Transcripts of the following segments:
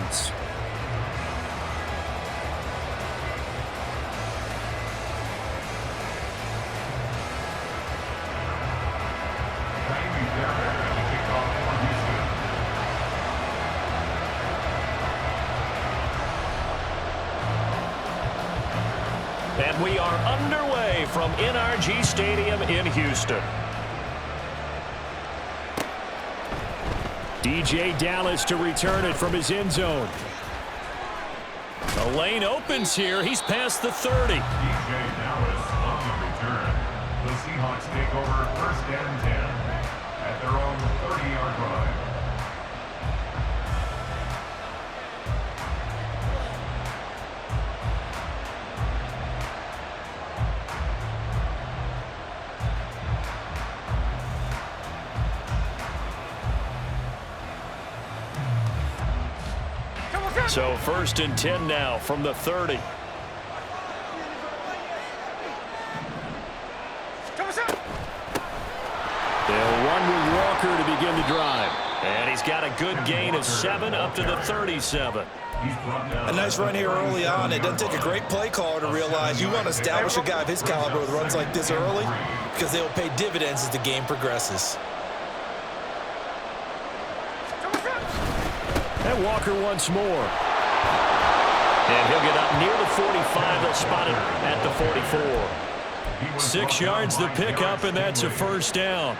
downs. And we are underway from NRG Stadium in Houston. DJ Dallas to return it from his end zone. The lane opens here. He's past the 30. DJ Dallas on the return. The Seahawks take over 1st and 10 at their own 30-yard line. So 1st and 10 now from the 30. They'll run with Walker to begin the drive. And he's got a good gain of 7 up to the 37. A nice run here early on. It doesn't take a great play caller to realize you want to establish a guy of his caliber with runs like this early because they will pay dividends as the game progresses. And Walker once more. And he'll get up near the 45. They'll spot it at the 44. 6 yards the pickup, and that's a 1st down.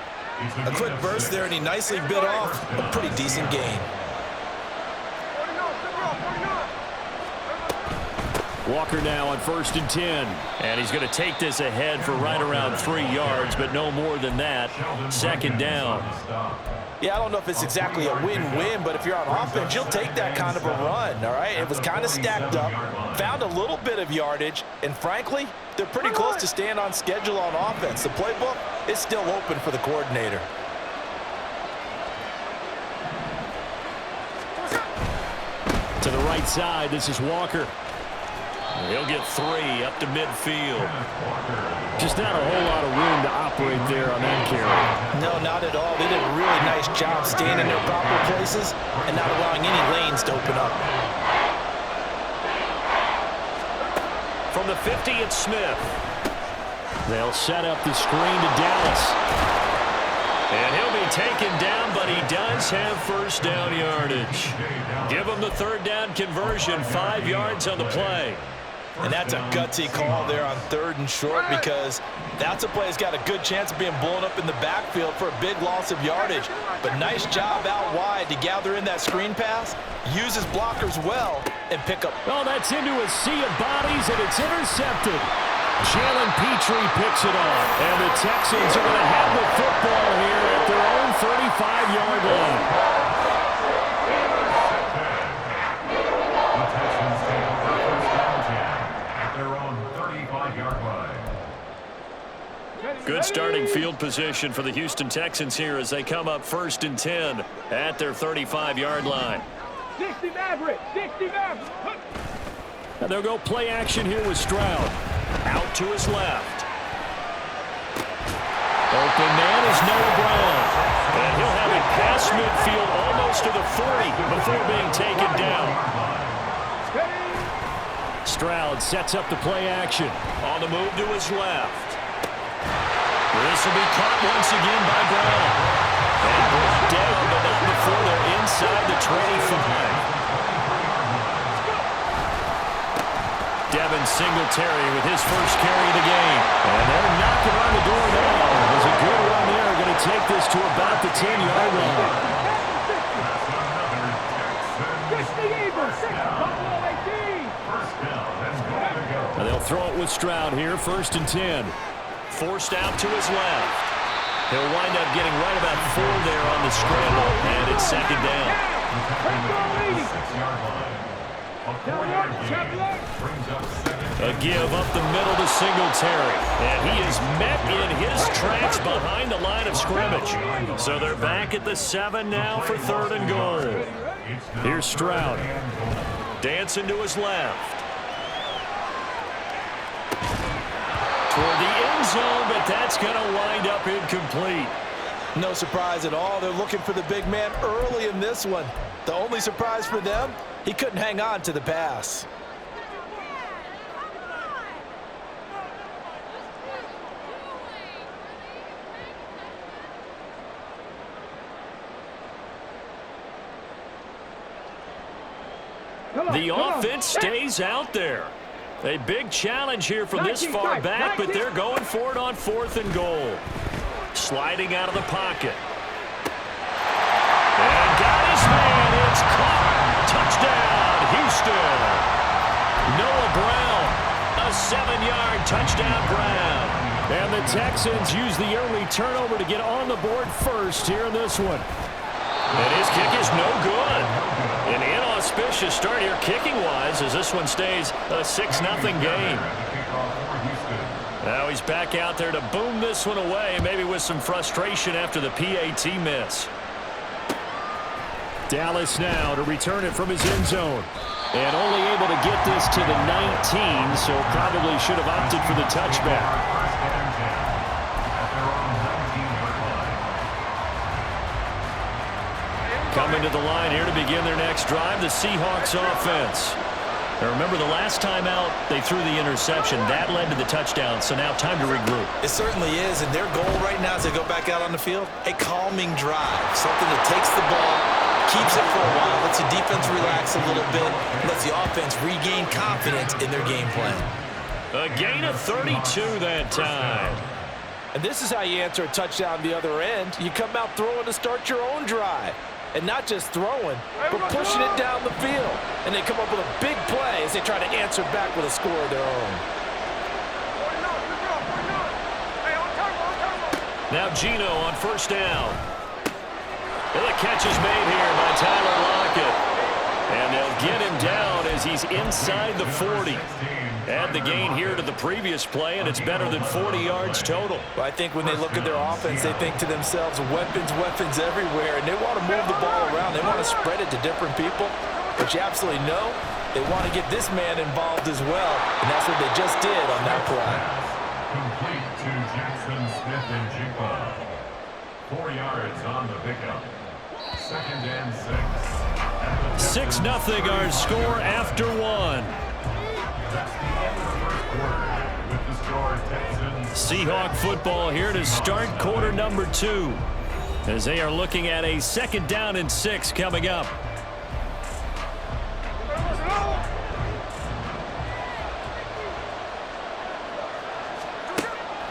A quick burst there, and he nicely bit off a pretty decent gain. Walker now on 1st and 10. And he's going to take this ahead for right around 3 yards, but no more than that. 2nd down. Yeah, I don't know if it's exactly a win-win, but if you're on offense, you'll take that kind of a run, all right? It was kind of stacked up, found a little bit of yardage, and frankly, they're pretty close to staying on schedule on offense. The playbook is still open for the coordinator. To the right side, this is Walker. He'll get 3 up to midfield. Just not a whole lot of room to operate there on that carry. No, not at all. They did a really nice job staying in their proper places and not allowing any lanes to open up. From the 50, it's Smith. They'll set up the screen to Dallas. And he'll be taken down, but he does have 1st down yardage. Give him the 3rd down conversion, 5 yards on the play. And that's a gutsy call there on 3rd and short because that's a play that's got a good chance of being blown up in the backfield for a big loss of yardage. But nice job out wide to gather in that screen pass, use his blockers well, and pick up. Oh, that's into a sea of bodies, and it's intercepted. Jalen Petrie picks it off. And the Texans are going to have the football here at their own 35-yard line. Good starting field position for the Houston Texans here as they come up 1st and 10 at their 35-yard line. 60 Maverick, 60 Maverick. And they'll go play action here with Stroud. Out to his left. Open man is Noah Brown. And he'll have it past midfield almost to the 40 before being taken down. Stroud sets up the play action. On the move to his left. This will be caught once again by Brown. And brought down, but not before they're inside the 25. Devin Singletary with his 1st carry of the game. And they're knocking on the door now. It was a good run there. Going to take this to about the 10-yard line. And they'll throw it with Stroud here, 1st and 10. Forced out to his left. He'll wind up getting right about 4 there on the scramble, and it's 2nd down. A give up the middle to Singletary, and he is met in his tracks behind the line of scrimmage. So they're back at the 7 now for 3rd and goal. Here's Stroud. Dancing to his left. Toward the end zone, but that's going to wind up incomplete. No surprise at all. They're looking for the big man early in this one. The only surprise for them, He couldn't hang on to the pass. The offense stays out there. A big challenge here from this far back, but they're going for it on 4th and goal. Sliding out of the pocket. And got his man. It's caught. Touchdown, Houston. Noah Brown, a 7-yard touchdown grab. And the Texans use the early turnover to get on the board first here in this one. And his kick is no good. An inauspicious start here kicking-wise as this one stays a 6-0 game. Now he's back out there to boom this one away, maybe with some frustration after the PAT miss. Dallas now to return it from his end zone. And only able to get this to the 19, so probably should have opted for the touchback. Coming to the line here to begin their next drive, the Seahawks offense. Now remember, the last time out, they threw the interception. That led to the touchdown, so now time to regroup. It certainly is, and their goal right now as they go back out on the field, a calming drive. Something that takes the ball, keeps it for a while, lets the defense relax a little bit, lets the offense regain confidence in their game plan. A gain of 32 that time. And this is how you answer a touchdown the other end. You come out throwing to start your own drive. And not just throwing, but pushing it down the field. And they come up with a big play as they try to answer back with a score of their own. Now Gino on 1st down. And the catch is made here by Tyler Lockett. And they'll get him down as he's inside the 40. Add the gain here to the previous play, and it's better than 40 yards total. Well, I think when they look at their offense, they think to themselves, weapons, weapons everywhere, and they want to move the ball around. They want to spread it to different people. But you absolutely know they want to get this man involved as well, and that's what they just did on that play. Complete to Jackson Smith and Jigba. 4 yards on the pickup. 2nd and 6. 6-0 our score after one. Seahawk football here to start quarter number 2 as they are looking at a 2nd down and 6 coming up.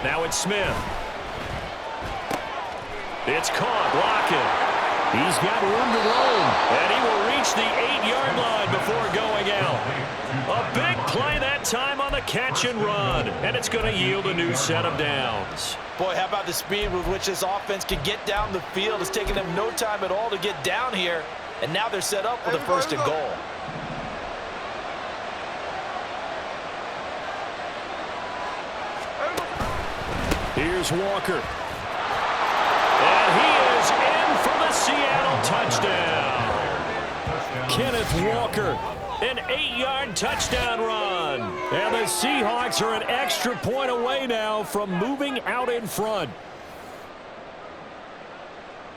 Now it's Smith. It's caught. Lockett. He's got room to roam, and he will reach the 8-yard line before going out. A big play that time on the catch and run, and it's going to yield a new set of downs. Boy, how about the speed with which this offense can get down the field? It's taken them no time at all to get down here, and now they're set up with a 1st and goal. Here's Walker. And he is in for the Seattle touchdown. Kenneth Walker, an 8-yard touchdown run. And the Seahawks are an extra point away now from moving out in front.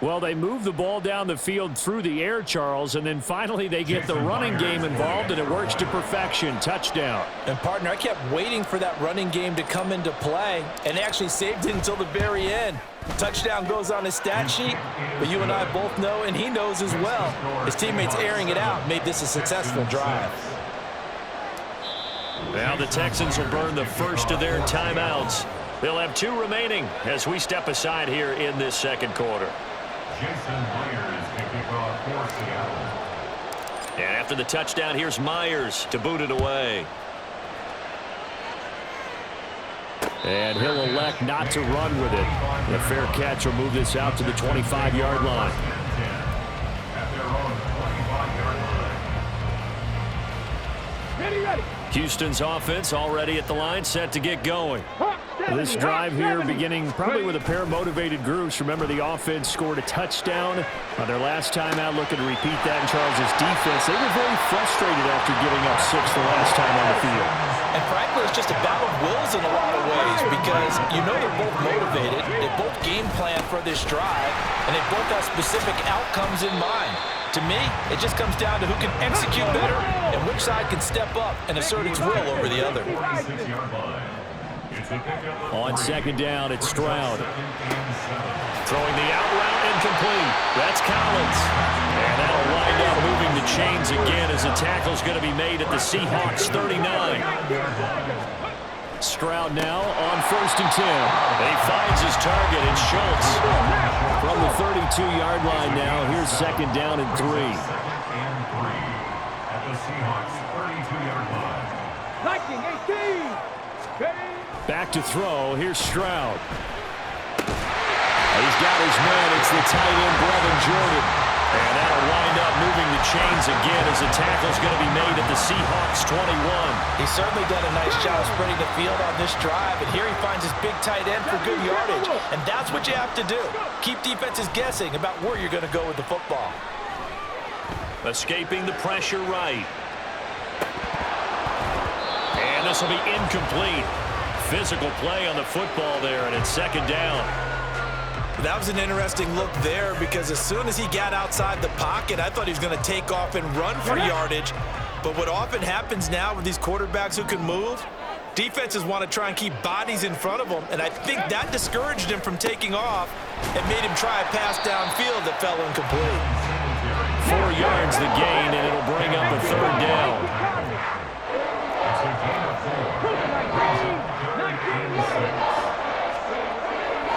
Well, they move the ball down the field through the air, Charles, and then finally they get the running game involved, and it works to perfection. Touchdown. And, partner, I kept waiting for that running game to come into play, and they actually saved it until the very end. Touchdown goes on his stat sheet, but you and I both know, and he knows as well, his teammates airing it out made this a successful drive. Now the Texans will burn the first of their timeouts. They'll have 2 remaining as we step aside here in this 2nd quarter. Jason Myers to kick off for Seattle. And after the touchdown, here's Myers to boot it away. And he'll elect not to run with it. The fair catch will move this out to the 25-yard line. At their own 25-yard line. Ready, ready. Houston's offense already at the line, set to get going. This drive here beginning probably with a pair of motivated groups. Remember, the offense scored a touchdown on their last time out, looking to repeat that in Charles' defense. They were very frustrated after giving up 6 the last time on the field. And frankly, it's just a battle of wills in a lot of ways because you know they're both motivated, they both game plan for this drive, and they both have specific outcomes in mind. To me, it just comes down to who can execute better and which side can step up and assert its will over the other. On second down, it's Stroud. Throwing the out route incomplete. That's Collins. And that'll wind up moving the chains again as the tackle's going to be made at the Seahawks 39. Stroud now on 1st and 10. And he finds his target. It's Schultz. From the 32-yard line now, here's 2nd down and 3. At the Seahawks 32-yard line. Lightning 18. Back to throw. Here's Stroud. He's got his man. It's the tight end, Brevin Jordan. And that'll wind up moving the chains again as the tackle's going to be made at the Seahawks 21. He's certainly done a nice job spreading the field on this drive, and here he finds his big tight end for good yardage. And that's what you have to do. Keep defenses guessing about where you're going to go with the football. Escaping the pressure right. And this will be incomplete. Physical play on the football there, and it's 2nd down. That was an interesting look there because as soon as he got outside the pocket, I thought he was going to take off and run for yardage. But what often happens now with these quarterbacks who can move, defenses want to try and keep bodies in front of them, and I think that discouraged him from taking off and made him try a pass downfield that fell incomplete. 4 yards the gain, and it'll bring up a 3rd down.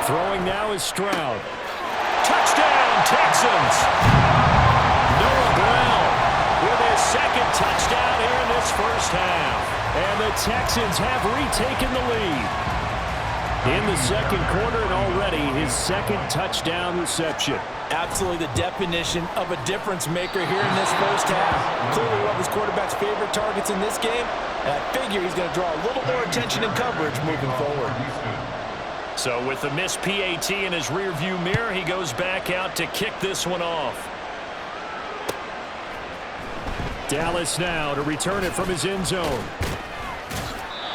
Throwing now is Stroud. Touchdown, Texans! Noah Brown with his 2nd touchdown here in this first half. And the Texans have retaken the lead. In the 2nd quarter and already his 2nd touchdown reception. Absolutely the definition of a difference maker here in this first half. Clearly one of his quarterback's favorite targets in this game, and I figure he's going to draw a little more attention and coverage moving forward. So with the missed PAT in his rearview mirror, he goes back out to kick this one off. Dallas now to return it from his end zone.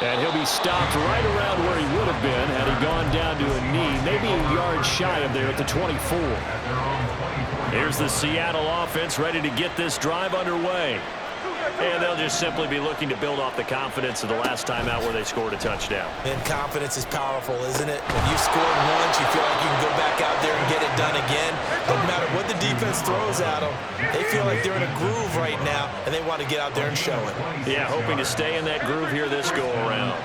And he'll be stopped right around where he would have been had he gone down to a knee, maybe a yard shy of there at the 24. Here's the Seattle offense ready to get this drive underway. And they'll just simply be looking to build off the confidence of the last time out where they scored a touchdown. And confidence is powerful, isn't it? When you've scored once, you feel like you can go back out there and get it done again. Doesn't matter what the defense throws at them. They feel like they're in a groove right now, and they want to get out there and show it. Yeah, hoping to stay in that groove here this go-around.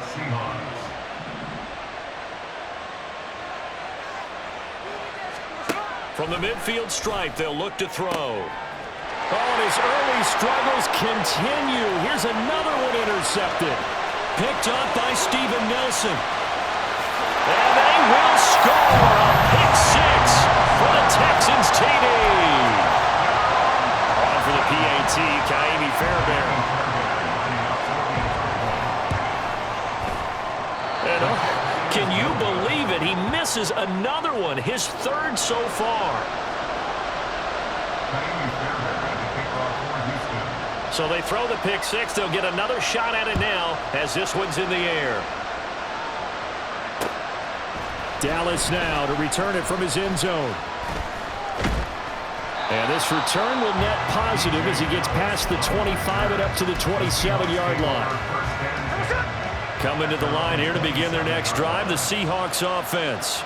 From the midfield stripe, they'll look to throw. Oh, and his early struggles continue. Here's another one intercepted. Picked up by Steven Nelson. And they will score a pick 6 for the Texans TD. On for the PAT, Kaimi Fairbairn. And can you believe it? He misses another one, his 3rd so far. So they throw the pick 6. They'll get another shot at it now as this one's in the air. Dallas now to return it from his end zone. And this return will net positive as he gets past the 25 and up to the 27-yard line. Coming to the line here to begin their next drive, the Seahawks offense.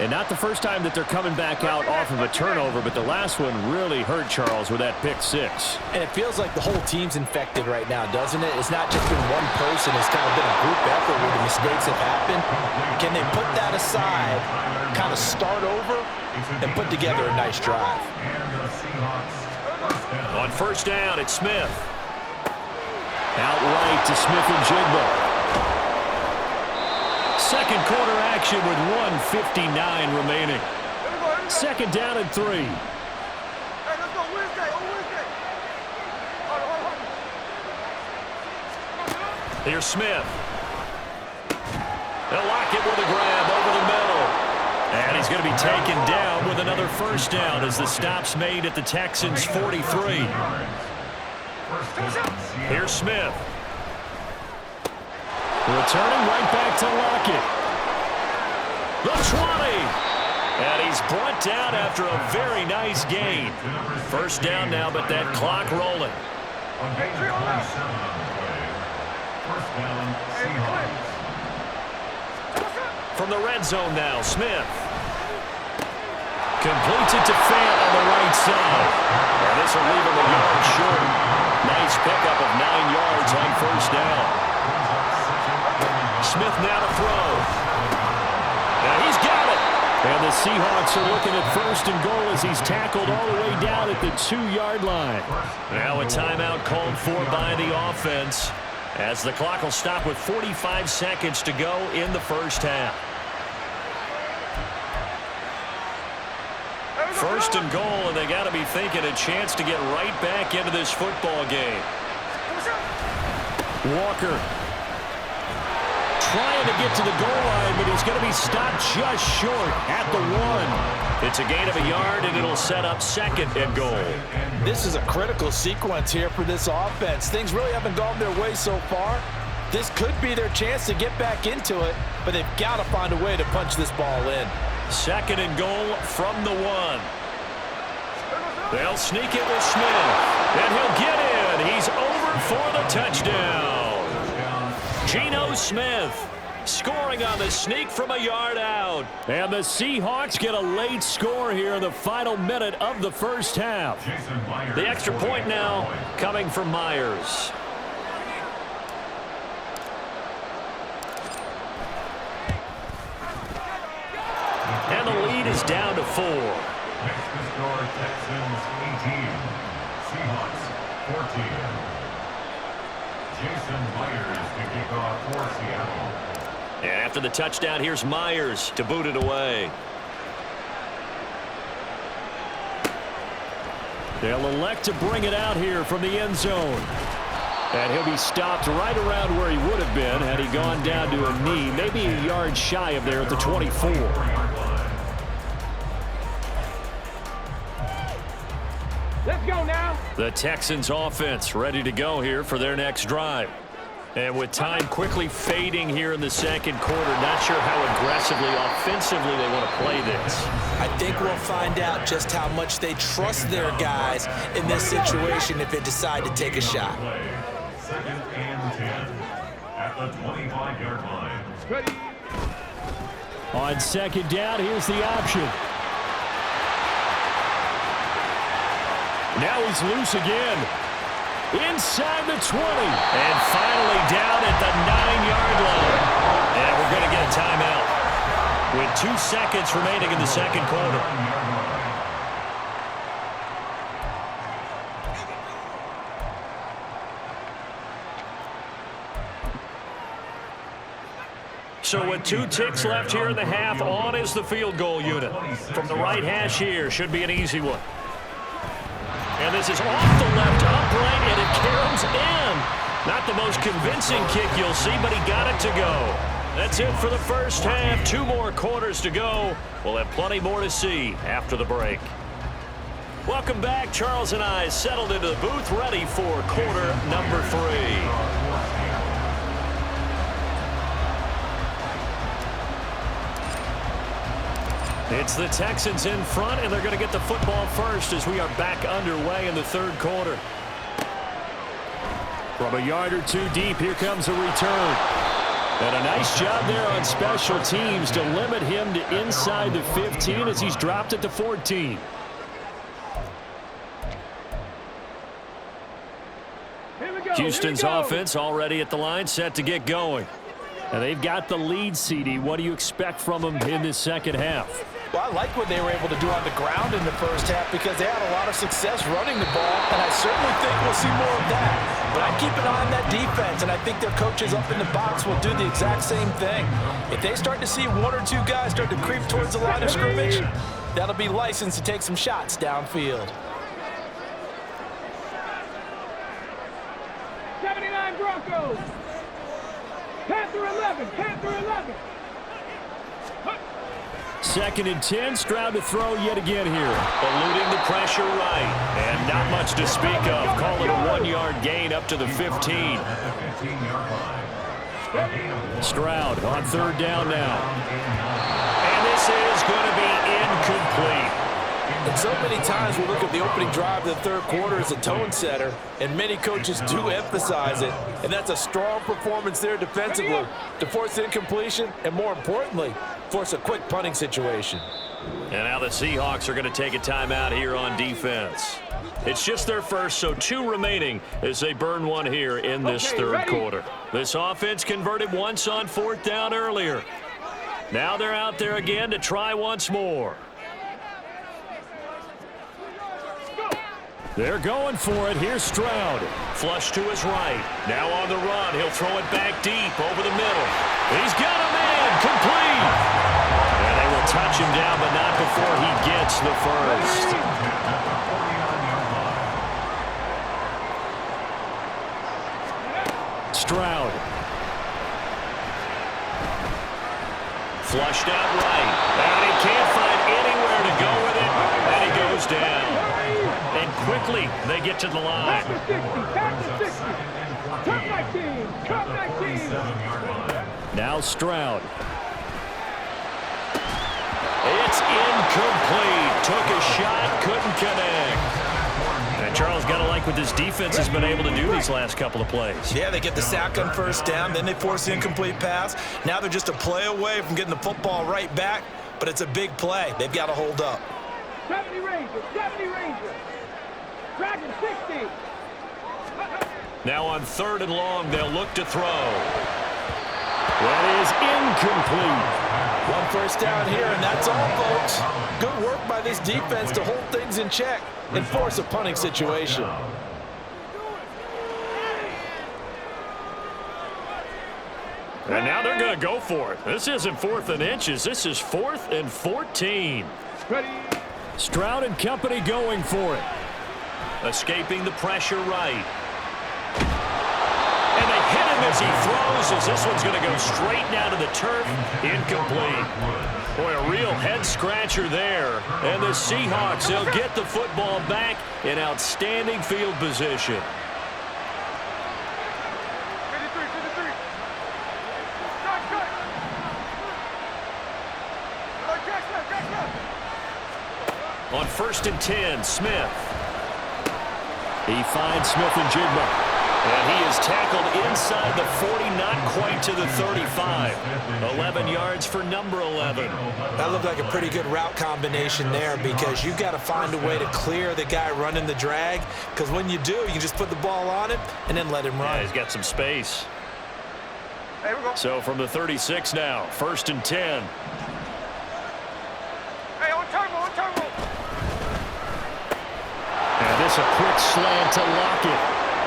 And not the first time that they're coming back out off of a turnover, but the last one really hurt Charles with that pick 6. And it feels like the whole team's infected right now, doesn't it? It's not just been one person. It's kind of been a group effort where the mistakes have happened. Can they put that aside, kind of start over, and put together a nice drive? On 1st down, it's Smith. Out right to Smith and Jigba. 2nd quarter action with 1:59 remaining. 2nd down and 3. Hey, let's go Wednesday. On Wednesday. Here's Smith. They'll lock it with a grab over the middle. And he's going to be taken down with another first down as the stop's made at the Texans' 43. Here's Smith. Returning right back to Lockett. The 20. And he's brought down after a very nice gain. First down now, but that clock rolling. From the red zone now, Smith. Completes it to Fant on the right side. And this will leave him a yard short. Nice pickup of 9 yards on first down. Smith now to throw. Now he's got it. And the Seahawks are looking at first and goal as he's tackled all the way down at the 2-yard line. Now a timeout called for by the offense as the clock will stop with 45 seconds to go in the first half. First and goal, and they got to be thinking a chance to get right back into this football game. Walker trying to get to the goal line, but he's going to be stopped just short at the 1. It's a gain of a yard, and it'll set up second and goal. This is a critical sequence here for this offense. Things really haven't gone their way so far. This could be their chance to get back into it, but they've got to find a way to punch this ball in. Second and goal from the 1. They'll sneak it with Smith, and he'll get in. He's over for the touchdown. Geno Smith scoring on the sneak from a yard out. And the Seahawks get a late score here in the final minute of the first half. The extra point now coming from Myers. And the lead is down to 4. Next to score, Texans 18, Seahawks 14. Jason Myers to kick off for Seattle. And after the touchdown, here's Myers to boot it away. They'll elect to bring it out here from the end zone. And he'll be stopped right around where he would have been had he gone down to a knee, maybe a yard shy of there at the 24. Let's go now. The Texans offense ready to go here for their next drive. And with time quickly fading here in the second quarter, not sure how aggressively, offensively they want to play this. I think we'll find out just how much they trust their guys in this situation if they decide to take a shot. Second and 10 at the 25-yard line. Ready. On second down, here's the option. Now he's loose again. Inside the 20. And finally down at the 9-yard line. And we're going to get a timeout with 2 seconds remaining in the second quarter. So with 2 ticks left here in the half, on is the field goal unit. From the right hash here, should be an easy one. And this is off the left upright, and it caroms in. Not the most convincing kick you'll see, but he got it to go. That's it for the first half. 2 more quarters to go. We'll have plenty more to see after the break. Welcome back. Charles and I settled into the booth, ready for quarter number 3. It's the Texans in front, and they're going to get the football first as we are back underway in the third quarter. From a yard or 2 deep, here comes a return. And a nice job there on special teams to limit him to inside the 15 as he's dropped at the 14. Houston's offense already at the line, set to get going. And they've got the lead, CD. What do you expect from them in this second half? Well, I like what they were able to do on the ground in the first half because they had a lot of success running the ball, and I certainly think we'll see more of that. But I keep an eye on that defense, and I think their coaches up in the box will do the exact same thing. If they start to see 1 or 2 guys start to creep towards the line of scrimmage, that'll be licensed to take some shots downfield. 79 Broncos. Panther 11, Panther 11. 2nd and 10. Stroud to throw yet again here. Eluding the pressure right. And not much to speak of. Call it a 1-yard gain up to the 15. At the 15-yard line. Stroud on 3rd down now. And this is going to be incomplete. And so many times we look at the opening drive of the 3rd quarter as a tone setter, and many coaches do emphasize it, and that's a strong performance there defensively to force incompletion and, more importantly, force a quick punting situation. And now the Seahawks are going to take a timeout here on defense. It's just their first, so 2 remaining as they burn one here in this 3rd quarter. This offense converted once on 4th down earlier. Now they're out there again to try once more. They're going for it. Here's Stroud. Flush to his right. Now on the run. He'll throw it back deep over the middle. He's got a man. Complete. And they will touch him down, but not before he gets the first. Stroud. Flushed out right. And he can't find anywhere to go with it. And he goes down. And quickly, they get to the line. Now Stroud. It's incomplete. Took a shot, couldn't connect. And Charles, got to like what this defense has been able to do these last couple of plays. Yeah, they get the sack on 1st down, then they force the incomplete pass. Now they're just a play away from getting the football right back, but it's a big play. They've got to hold up. 70 Rangers, 70 Rangers. Dragon 60. Now on 3rd and long, they'll look to throw. That is incomplete. 1 first down here, and that's all, folks. Good work by this defense to hold things in check and force a punting situation. And now they're going to go for it. This isn't 4th and inches. This is 4th and 14. Ready. Stroud and company going for it. Escaping the pressure right. And they hit him as he throws, as this one's going to go straight down to the turf. Incomplete. Boy, a real head-scratcher there. And the Seahawks, they'll get the football back in outstanding field position. 53. On 1st and 10, Smith. He finds Smith and Jigba. And he is tackled inside the 40, not quite to the 35. 11 yards for number 11. That looked like a pretty good route combination there, because you've got to find a way to clear the guy running the drag, because when you do, you can just put the ball on him and then let him run. Yeah, he's got some space. There we go. So from the 36 now, 1st and 10. Hey, on turbo. And this a quick slant to Lockett.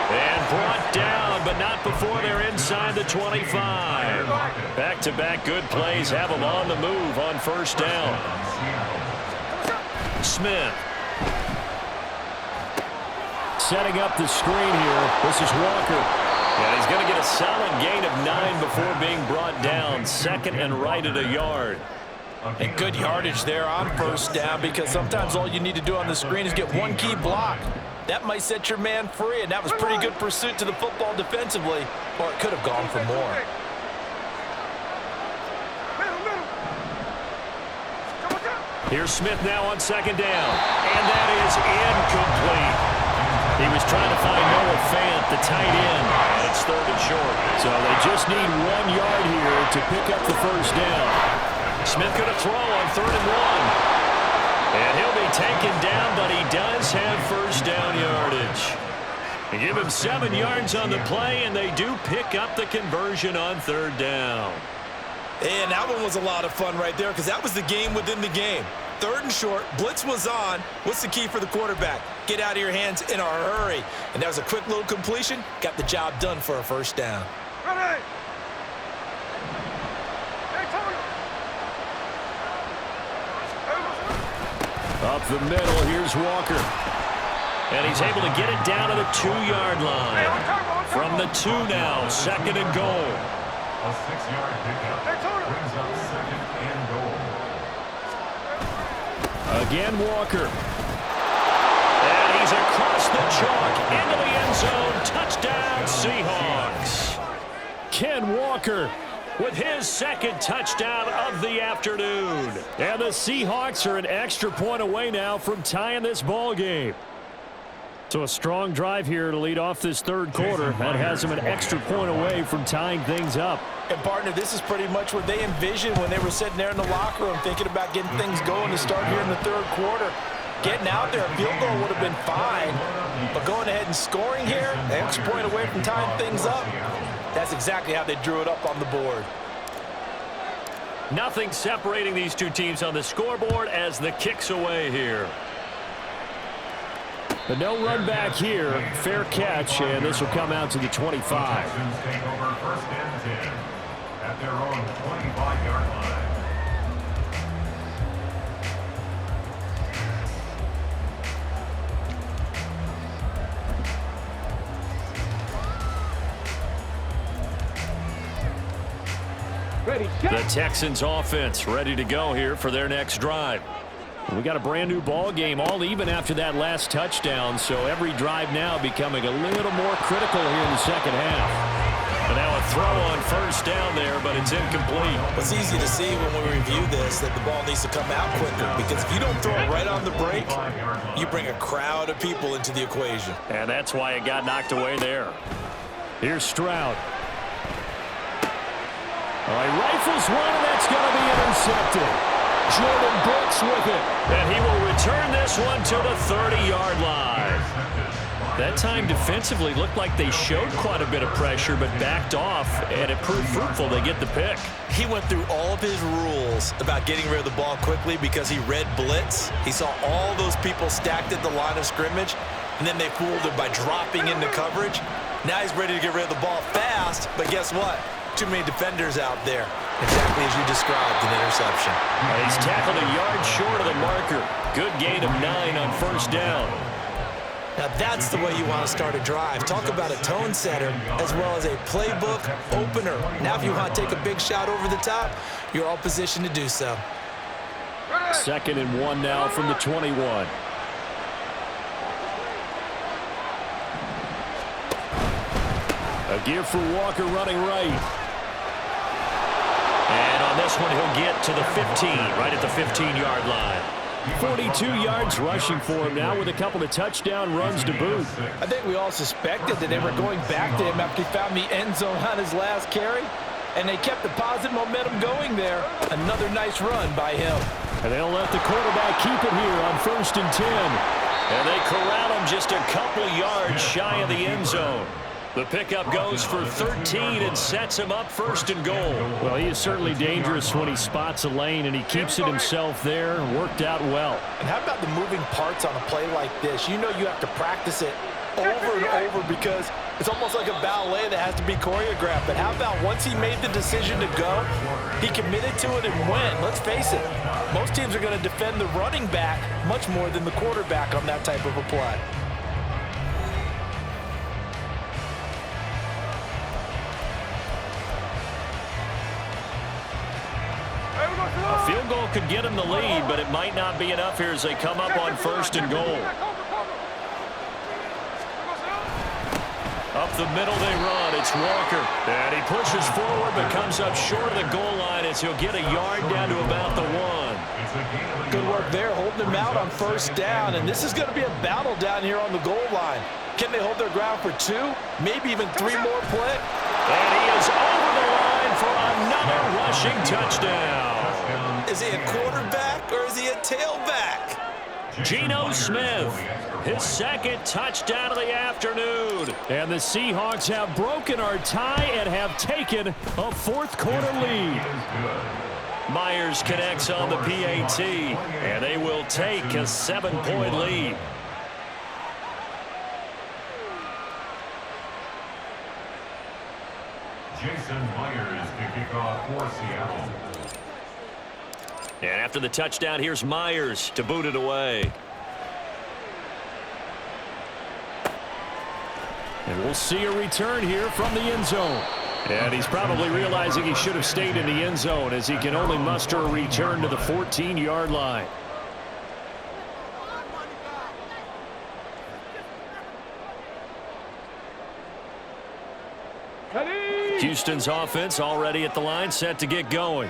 And brought down, but not before they're inside the 25. Back-to-back good plays have them on the move on 1st down. Smith. Setting up the screen here. This is Walker. And he's going to get a solid gain of 9 before being brought down. 2nd and right at a yard. And good yardage there on 1st down, because sometimes all you need to do on the screen is get one key block. That might set your man free, and that was pretty good pursuit to the football defensively, or it could have gone for more. Here's Smith now on 2nd down, and that is incomplete. He was trying to find Noah Fant, the tight end, and it's 3rd and short. So they just need 1 yard here to pick up the 1st down. Smith going to throw on 3rd and 1. And he'll be taken down, but he does have 1st down yardage. They give him 7 yards on the play, and they do pick up the conversion on 3rd down. And that one was a lot of fun right there, because that was the game within the game. 3rd and short, blitz was on. What's the key for the quarterback? Get out of your hands in a hurry. And that was a quick little completion. Got the job done for a 1st down. Ready. Up the middle, here's Walker. And he's able to get it down to the 2 yard line. From the 2 now, 2nd and goal. A 6-yard pickup brings up 2nd and goal. Again, Walker. And he's across the chalk into the end zone. Touchdown, Seahawks. Ken Walker with his 2nd touchdown of the afternoon. And the Seahawks are an extra point away now from tying this ball game. So a strong drive here to lead off this 3rd quarter. That has them an extra point away from tying things up. And, partner, this is pretty much what they envisioned when they were sitting there in the locker room thinking about getting things going to start here in the 3rd quarter. Getting out there, a field goal would have been fine. But going ahead and scoring here, an extra point away from tying things up, that's exactly how they drew it up on the board. Nothing separating these two teams on the scoreboard as the kick's away here. But no run back here. Fair catch, and this will come out to the 25. The Texans take over 1st and 10 at their own 25-yard line. Ready, The set. Texans offense ready to go here for their next drive. We got a brand new ball game, all even after that last touchdown, so every drive now becoming a little more critical here in the 2nd half. And now a throw on 1st down there, but it's incomplete. It's easy to see when we review this that the ball needs to come out quicker, because if you don't throw it right on the break, you bring a crowd of people into the equation. And that's why it got knocked away there. Here's Stroud. All right, rifles one, and that's going to be intercepted. Jordan Brooks with it. And he will return this one to the 30-yard line. That time defensively looked like they showed quite a bit of pressure but backed off, and it proved fruitful. They get the pick. He went through all of his rules about getting rid of the ball quickly because he read blitz. He saw all those people stacked at the line of scrimmage, and then they fooled him by dropping into coverage. Now he's ready to get rid of the ball fast, but guess what? Too many defenders out there. Exactly as you described, an interception. He's tackled a yard short of the marker. Good gain of 9 on 1st down. Now that's the way you want to start a drive. Talk about a tone setter as well as a playbook opener. Now if you want to take a big shot over the top, you're all positioned to do so. 2nd and 1 now from the 21. A gear for Walker running right. And on this one, he'll get to the 15, right at the 15-yard line. 42 yards rushing for him now with a couple of touchdown runs to boot. I think we all suspected that they were going back to him after he found the end zone on his last carry, and they kept the positive momentum going there. Another nice run by him. And they'll let the quarterback keep it here on 1st and 10. And they corral him just a couple yards shy of the end zone. The pickup goes for 13 and sets him up 1st and goal. Well, he is certainly dangerous when he spots a lane, and he keeps it himself there. Worked out well. And how about the moving parts on a play like this? You know you have to practice it over and over because it's almost like a ballet that has to be choreographed. But how about once he made the decision to go, he committed to it and went. Let's face it, most teams are going to defend the running back much more than the quarterback on that type of a play. A field goal could get him the lead, but it might not be enough here as they come up on 1st and goal. Up the middle they run. It's Walker. And he pushes forward but comes up short of the goal line as he'll get a yard down to about the 1. Good work there, holding him out on 1st down. And this is going to be a battle down here on the goal line. Can they hold their ground for 2, maybe even 3 more play? And he is over the line for another rushing touchdown. Is he a quarterback or is he a tailback? Geno Smith, his 2nd touchdown of the afternoon. And the Seahawks have broken our tie and have taken a 4th quarter lead. Myers connects on the PAT, and they will take a 7-point lead. Jason Myers to kick off for Seattle. And after the touchdown, here's Myers to boot it away. And we'll see a return here from the end zone. And he's probably realizing he should have stayed in the end zone as he can only muster a return to the 14-yard line. Houston's offense already at the line, set to get going.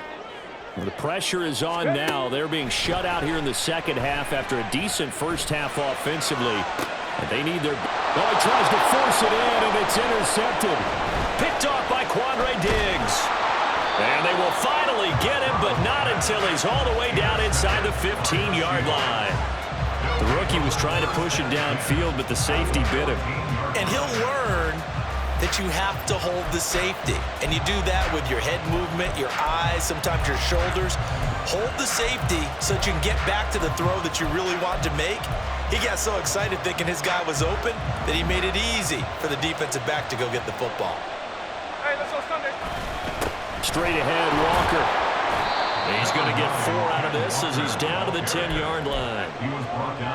The pressure is on now. They're being shut out here in the second half after a decent first half offensively. And they need their... Oh, he tries to force it in, and it's intercepted. Picked off by Quandre Diggs. And they will finally get him, but not until he's all the way down inside the 15-yard line. The rookie was trying to push it downfield, but the safety bit him. And he'll learn that you have to hold the safety. And you do that with your head movement, your eyes, sometimes your shoulders. Hold the safety so that you can get back to the throw that you really want to make. He got so excited thinking his guy was open that he made it easy for the defensive back to go get the football. Hey, let's go Sunday. Straight ahead, Walker. He's going to get 4 out of this as he's down to the 10-yard line.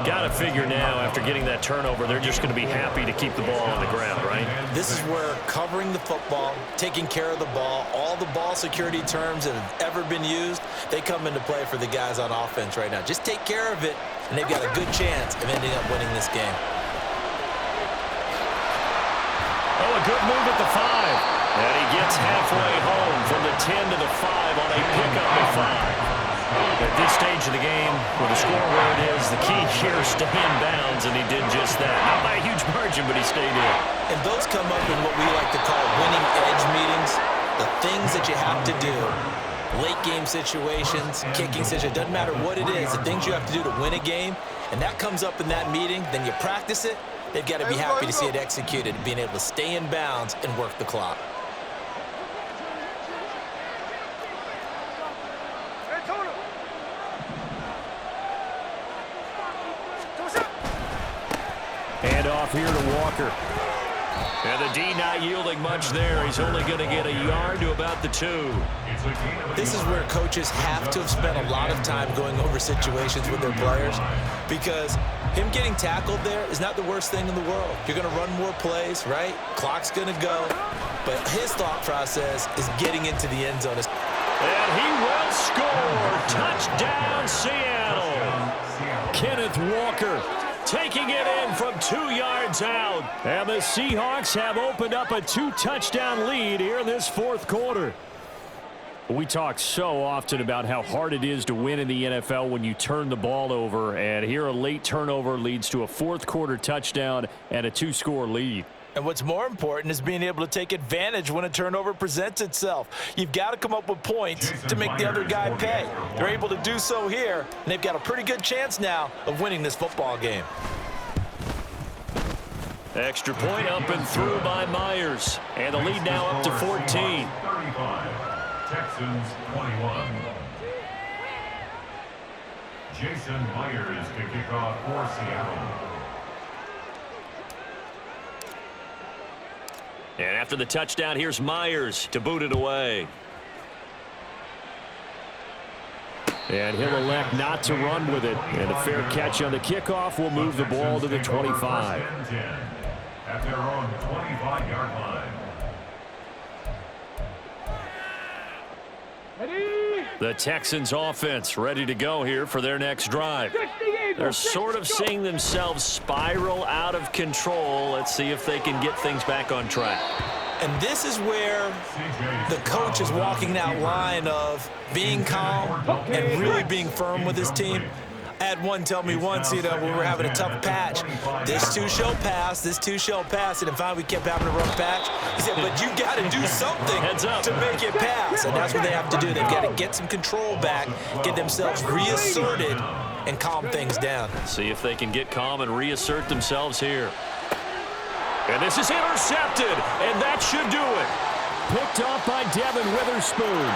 Got to figure now, after getting that turnover, they're just going to be happy to keep the ball on the ground, right? This is where covering the football, taking care of the ball, all the ball security terms that have ever been used, they come into play for the guys on offense right now. Just take care of it, and they've got a good chance of ending up winning this game. Oh, a good move at the 5. And he gets halfway home from the 10 to the 5 on a pickup of 5. At this stage of the game, with the score where it is, the key here is stay in bounds, and he did just that. Not by a huge margin, but he stayed in. And those come up in what we like to call winning edge meetings. The things that you have to do, late game situations, kicking situations, doesn't matter what it is, the things you have to do to win a game, and that comes up in that meeting, then you practice it, they've got to be happy to see it executed, being able to stay in bounds and work the clock. Hand off here to Walker. And the D not yielding much there. He's only going to get a yard to about the 2. This is where coaches have to have spent a lot of time going over situations with their players, because him getting tackled there is not the worst thing in the world. You're going to run more plays, right? Clock's going to go. But his thought process is getting into the end zone. And he will score. Touchdown, Seattle. Kenneth Walker taking it in from 2 yards out. And the Seahawks have opened up a 2-touchdown lead here in this fourth quarter. We talk so often about how hard it is to win in the NFL when you turn the ball over. And here a late turnover leads to a fourth quarter touchdown and a 2-score lead. And what's more important is being able to take advantage when a turnover presents itself. You've got to come up with points to make the other guy pay. They're able to do so here, and they've got a pretty good chance now of winning this football game. Extra point up and through by Myers. And the lead now up to 14. 35, Texans 21. Jason Myers to kick off for Seattle. And after the touchdown, here's Myers to boot it away. And he'll elect not to run with it. And a fair catch on the kickoff will move the ball to the 25. At their own 25-yard line. The Texans offense ready to go here for their next drive. They're sort of seeing themselves spiral out of control. Let's see if they can get things back on track. And this is where the coach is walking that line of being calm and really being firm with his team. I had one tell me once, when we were having a tough patch, this too shall pass, this too shall pass, and finally we kept having a rough patch. He said, but you got to do something to make it pass, and that's what they have to do. They've got to get some control back, get themselves reasserted, and calm things down. See if they can get calm and reassert themselves here. And this is intercepted, and that should do it. Picked off by Devin Witherspoon.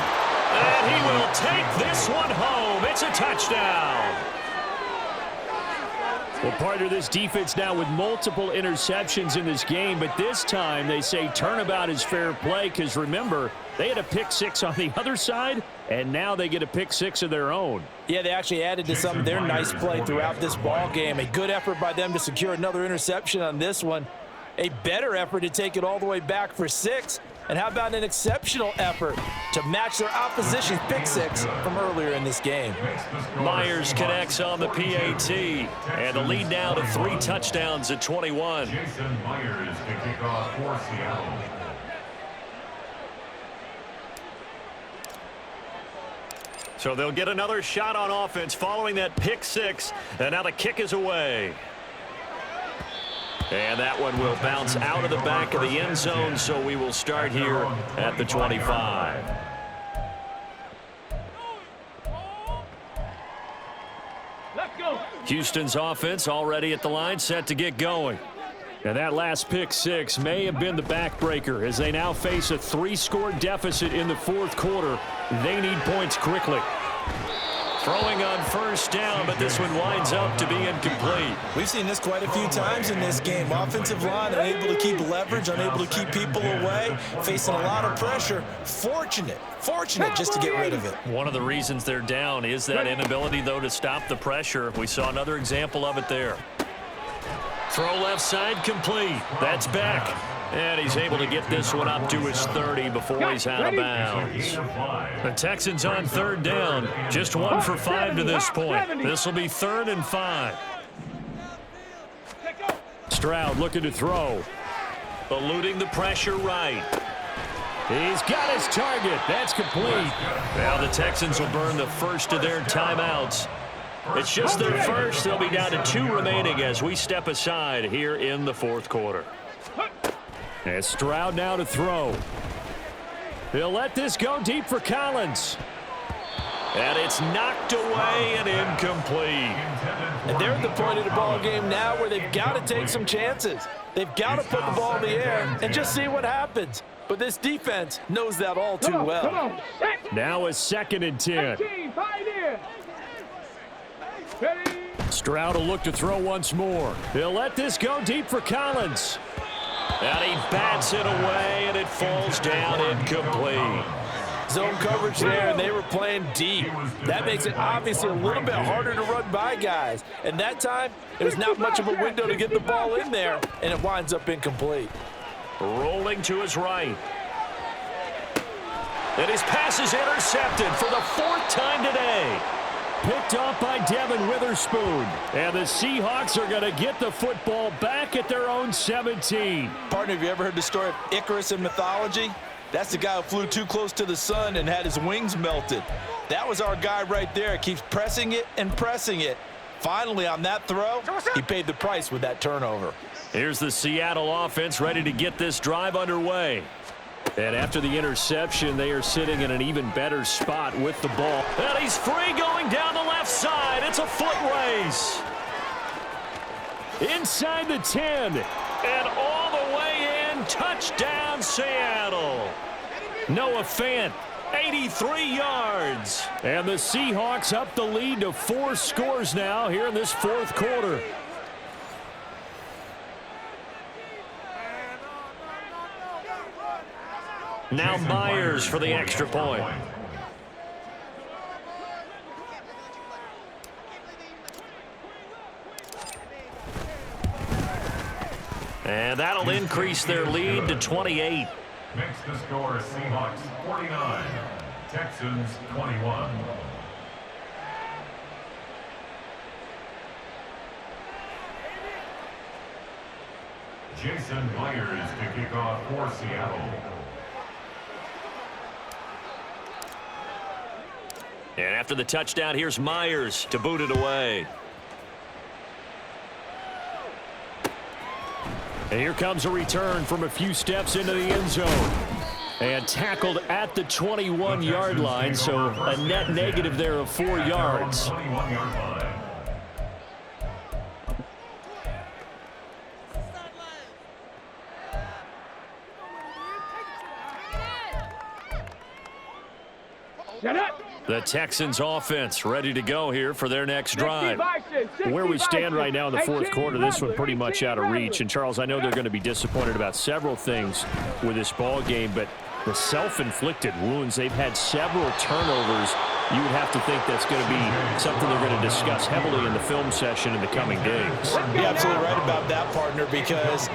And he will take this one home. It's a touchdown. Well, partner, this defense now with multiple interceptions in this game, but this time they say turnabout is fair play because, remember, they had a pick 6 on the other side, and now they get a pick 6 of their own. Yeah, they actually added to some of their nice play throughout this ball game. A good effort by them to secure another interception on this one. A better effort to take it all the way back for 6. And how about an exceptional effort to match their opposition's pick six from earlier in this game? Myers connects on the PAT, and the lead now to 3 touchdowns at 21. Jason Myers to kick off for Seattle. So they'll get another shot on offense following that pick six, and now the kick is away. And that one will bounce out of the back of the end zone, so we will start here at the 25. Let's go. Houston's offense already at the line, set to get going. And that last pick six may have been the backbreaker as they now face a 3-score deficit in the fourth quarter. They need points quickly. Throwing on first down, but this one winds up to be incomplete. We've seen this quite a few times in this game. Offensive line unable to keep leverage, unable to keep people away, facing a lot of pressure. Fortunate just to get rid of it. One of the reasons they're down is that inability, though, to stop the pressure. We saw another example of it there. Throw left side complete. That's back. And he's able to get this one up to his 30 before he's out of bounds. The Texans on third down. Just 1 for 5 to this point. This will be 3rd and 5. Stroud looking to throw. Eluding the pressure right. He's got his target. That's complete. Now the Texans will burn the first of their timeouts. It's just their first. They'll be down to 2 remaining as we step aside here in the fourth quarter. And Stroud now to throw. He'll let this go deep for Collins. And it's knocked away and incomplete. And they're at the point of the ball game now where they've got to take some chances. They've got to put the ball in the air and just see what happens. But this defense knows that all too well. Now a 2nd and 10. Stroud will look to throw once more. He'll let this go deep for Collins. And he bats it away, and it falls down incomplete. Zone coverage there, and they were playing deep. That makes it obviously a little bit harder to run by guys. And that time, there's not much of a window to get the ball in there, and it winds up incomplete. Rolling to his right. And his pass is intercepted for the 4th time today. Picked off by Devin Witherspoon. And the Seahawks are going to get the football back at their own 17. Partner, have you ever heard the story of Icarus in mythology? That's the guy who flew too close to the sun and had his wings melted. That was our guy right there. Keeps pressing it and pressing it. Finally, on that throw, he paid the price with that turnover. Here's the Seattle offense ready to get this drive underway. And after the interception, they are sitting in an even better spot with the ball. And he's free going down the left side. It's a foot race. Inside the 10. And all the way in. Touchdown, Seattle. Noah Fant, 83 yards. And the Seahawks up the lead to 4 scores now here in this fourth quarter. Now Myers for the extra point. And that'll increase their lead to 28. Makes the score Seahawks 49, Texans 21. Jason Myers to kick off for Seattle. And after the touchdown, here's Myers to boot it away. And here comes a return from a few steps into the end zone. And tackled at the 21-yard line, so a net negative there of 4 yards. 21-yard line. The Texans offense ready to go here for their next drive. Where we stand right now in the fourth quarter, this one pretty much out of reach. And, Charles, I know they're going to be disappointed about several things with this ball game, but the self-inflicted wounds, they've had several turnovers. You would have to think that's going to be something they're going to discuss heavily in the film session in the coming days. You're absolutely right about that, partner, because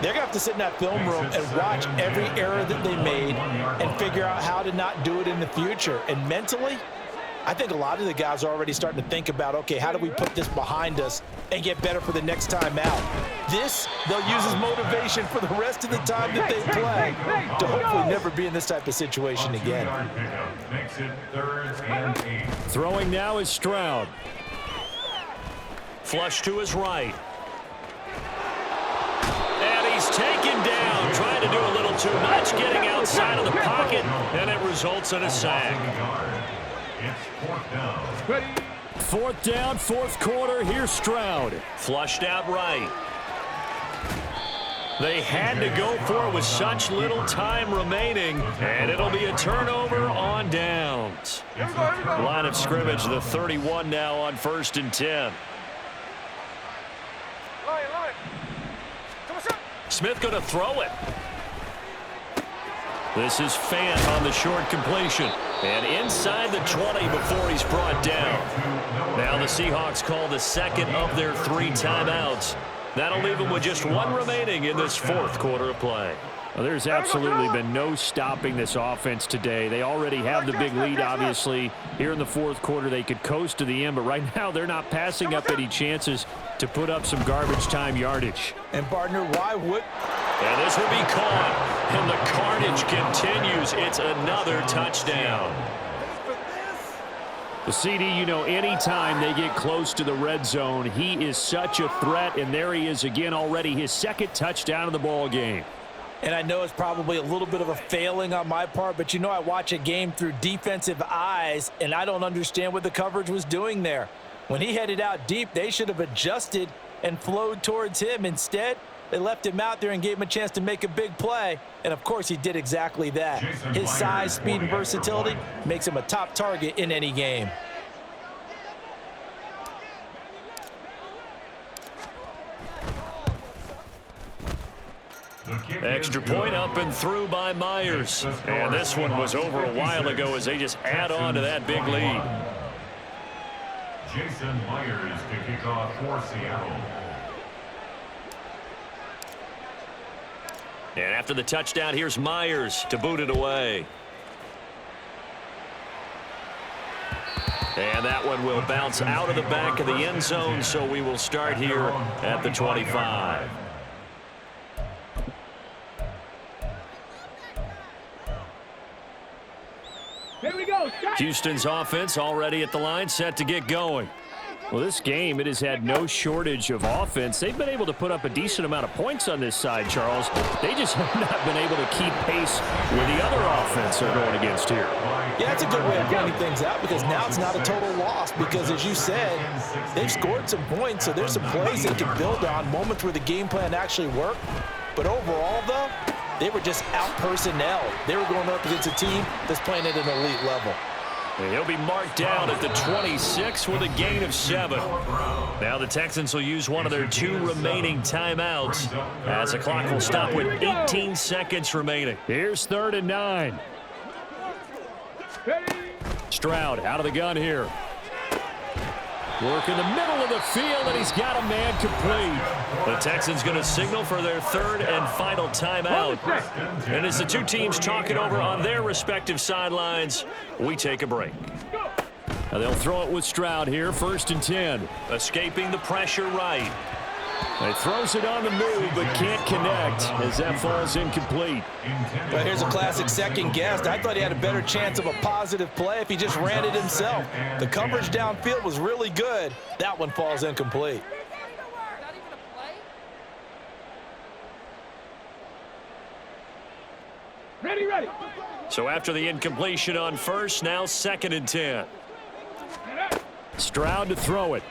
They're going to have to sit in that film room and watch every error that they made and figure out how to not do it in the future. And mentally, I think a lot of the guys are already starting to think about, okay, how do we put this behind us and get better for the next time out? This, they'll use as motivation for the rest of the time that they play to hopefully never be in this type of situation again. Makes it 3rd and 8. Throwing now is Stroud. Flush to his right. And he's taken down, trying to do a little too much, getting outside of the pocket, and it results in a sack. It's 4th down. 4th down, 4th quarter. Here's Stroud. Flushed out right. They had to go for it with such little time remaining, and it'll be a turnover on downs. Line of scrimmage, the 31 now on 1st and 10. Smith going to throw it. This is Fant on the short completion. And inside the 20 before he's brought down. Now the Seahawks call the second of their 3 timeouts. That'll leave them with just 1 remaining in this 4th quarter of play. Well, there's absolutely been no stopping this offense today. They already have the big lead, obviously. Here in the 4th quarter, they could coast to the end, but right now they're not passing up any chances to put up some garbage time yardage. And, partner, why would... And this will be caught, and the carnage continues. It's another touchdown. The CD, you know, anytime they get close to the red zone, he is such a threat, and there he is again already, his 2nd touchdown of the ball game. And I know it's probably a little bit of a failing on my part, but you know I watch a game through defensive eyes, and I don't understand what the coverage was doing there. When he headed out deep, they should have adjusted and flowed towards him. Instead, they left him out there and gave him a chance to make a big play. And, of course, he did exactly that. His size, speed, and versatility makes him a top target in any game. Extra point up and through by Myers. And this one was over a while ago as they just add on to that big lead. Jason Myers to kick off for Seattle. And after the touchdown, here's Myers to boot it away. And that one will bounce out of the back of the end zone, so we will start here at the 25. Here we go. Houston's offense already at the line, set to get going. Well, this game, it has had no shortage of offense. They've been able to put up a decent amount of points on this side, Charles. They just have not been able to keep pace with the other offense they're going against here. Yeah, that's a good way of pointing things out because now it's not a total loss because, as you said, they've scored some points, so there's some plays they can build on, moments where the game plan actually worked. But overall, though, they were just out-personnel. They were going up against a team that's playing at an elite level. And he'll be marked down at the 26 with a gain of 7. Now the Texans will use one of their 2 remaining timeouts as the clock will stop with 18 seconds remaining. Here's 3rd and 9. Stroud out of the gun here. Work in the middle of the field, and he's got a man complete. The Texans going to signal for their 3rd and final timeout. And as the 2 teams talk it over on their respective sidelines, we take a break. Now they'll throw it with Stroud here, 1st and 10. Escaping the pressure right. He throws it on the move, but can't connect as that falls incomplete. But here's a classic second guess. I thought he had a better chance of a positive play if he just ran it himself. The coverage downfield was really good. That one falls incomplete. Ready, ready. So after the incompletion on 1st, now 2nd and 10. Stroud to throw it.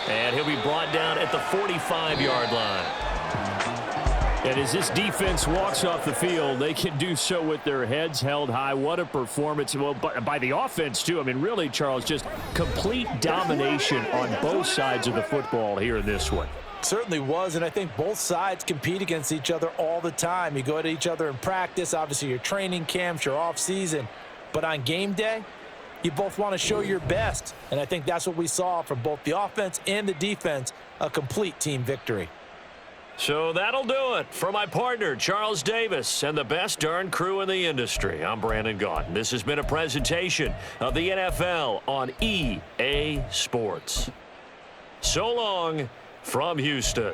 And he'll be brought down at the 45-yard line. And as this defense walks off the field, they can do so with their heads held high. What a performance. Well, by the offense, too. I mean, really, Charles, just complete domination on both sides of the football here in this one. Certainly was, and I think both sides compete against each other all the time. You go at each other in practice, obviously your training camps, your off season. But on game day, You both want to show your best, and I think that's what we saw from both the offense and the defense, a complete team victory. So that'll do it for my partner, Charles Davis, and the best darn crew in the industry. I'm Brandon Gaudin. This has been a presentation of the NFL on EA Sports. So long from Houston.